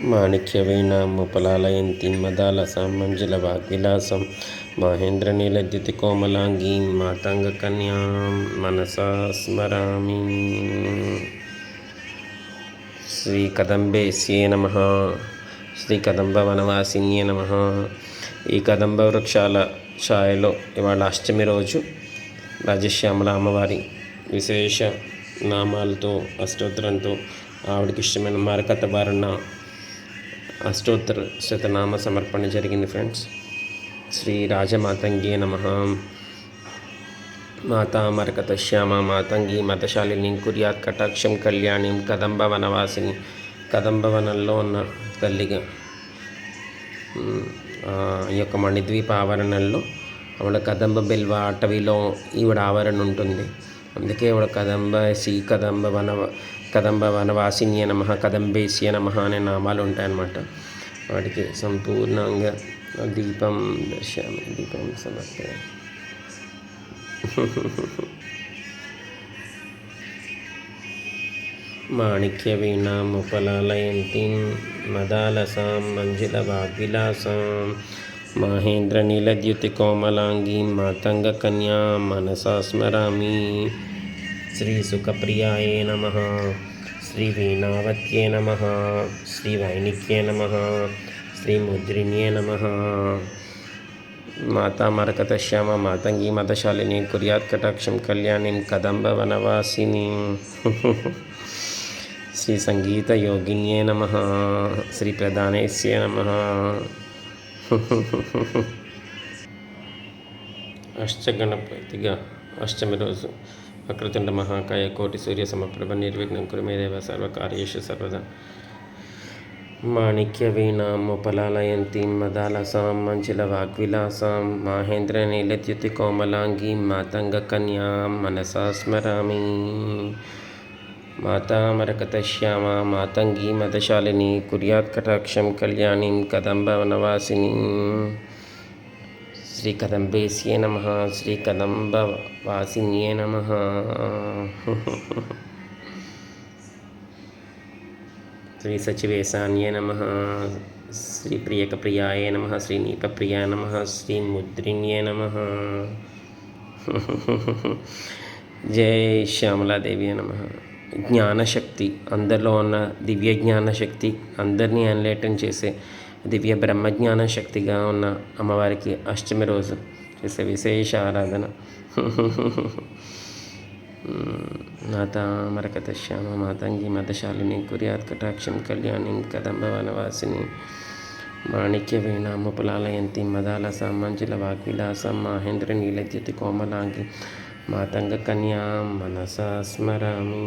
మాణిక్యవీణాముపలాలయంतीं మదాలసాం మంజులవాగ్విలాసం మహేంద్రనీలద్యుతికోమలాంగీం మాతంగకన్యాం మనసా స్మరామి. శ్రీకదంబేస్యే నమః. శ్రీకదంబవనవాసిన్యే నమః. ఈ కదంబ వృక్షాల ఛాయలో ఇవాళ అష్టమి రోజు రాజశ్యామల అమ్మవారి విశేష నామాలతో అష్టోత్తరంతో ఆవిడకి ఇష్టమైన మరకత బారణ అష్టోత్తర శతనామ సమర్పణ జరిగింది ఫ్రెండ్స్. శ్రీ రాజమాతంగే నమః. మాతా మరకత శ్యామ మాతంగి మతశాలిని కుర్యాత్ కటాక్షం కళ్యాణిం కదంబ వనవాసిని. కదంబవనంలో ఉన్న తల్లిగా ఈ యొక్క మణిద్వీప ఆవరణల్లో ఆవిడ కదంబ బిల్వ అటవీలో ఈవిడ ఆవరణ ఉంటుంది. అందుకే ఆవిడ కదంబ వనవాసిన్య నమః కదంబేస్య నమః అనే నామాలు ఉంటాయన్నమాట. వాటికి సంపూర్ణంగా దీపం దర్శయామి. దీపం సమర్పయామి. మాణిక్యవీణాముపలాలయంतीं మదాలసాం మంజులవాగ్విలాసాం మహేంద్రనీలద్యుతికోమలాంగీం మాతంగకన్యాం మనసా స్మరామి. శ్రీసుఖప్రియాయే నమః. శ్రీవీణావత్యే నమః. శ్రీవైణిక్యే నమః. శ్రీముద్రిణ్యే నమః. మాతా మరకత శ్యామ మాతంగి మతశాలిని కుర్యాత్ కటాక్షం కళ్యాణిం కదంబ వనవాసిని. శ్రీ సంగీత యోగిన్యే నమః. శ్రీ ప్రధానేస్యే నమః. అష్టగణపతిగా అష్టమి రోజు వక్రతుండ మహాకాయ కోటి సూర్య సమప్రభ నిర్విఘ్నం కురు మే దేవ సర్వకార్యేషు సర్వదా. మాణిక్యవీణాముపలాలయంतीं మదాలసాం మంజులవాగ్విలాసాం మహేంద్రనీలద్యుతికోమలాంగీం మాతంగకన్యాం మనసా స్మరామి. మాతా మరకత శ్యామ మాతంగి మతశాలిని కుర్యాత్ కటాక్షం కళ్యాణిం కదంబ వనవాసిని. శ్రీ కదంబేస్యే నమః. శ్రీ కదంబ వాసిన్యే నమః. శ్రీ సచివేశాన్యే నమః. శ్రీ ప్రియకప్రియాయ నమః. శ్రీ నీపప్రియాయ నమః. శ్రీ ముద్రిణ్యే నమః. జై శ్యామలాదేవి నమః. జ్ఞానశక్తి, అందరిలో ఉన్న దివ్య జ్ఞానశక్తి, అందరినీ అన్లేటం చేసే దివ్య బ్రహ్మజ్ఞాన శక్తిగా ఉన్న అమ్మవారికి అష్టమి రోజు చేసే విశేష ఆరాధన. మాతా మరకత శ్యామ మాతంగి మతశాలిని కుర్యాత్ కటాక్షం కళ్యాణిం కదంబ వనవాసిని. మాణిక్యవీణాముపలాలయంतीं మదాలసాం మంజులవాగ్విలాసాం మహేంద్రనీలద్యుతికోమలాంగీం మాతంగకన్యాం మనసా స్మరామి.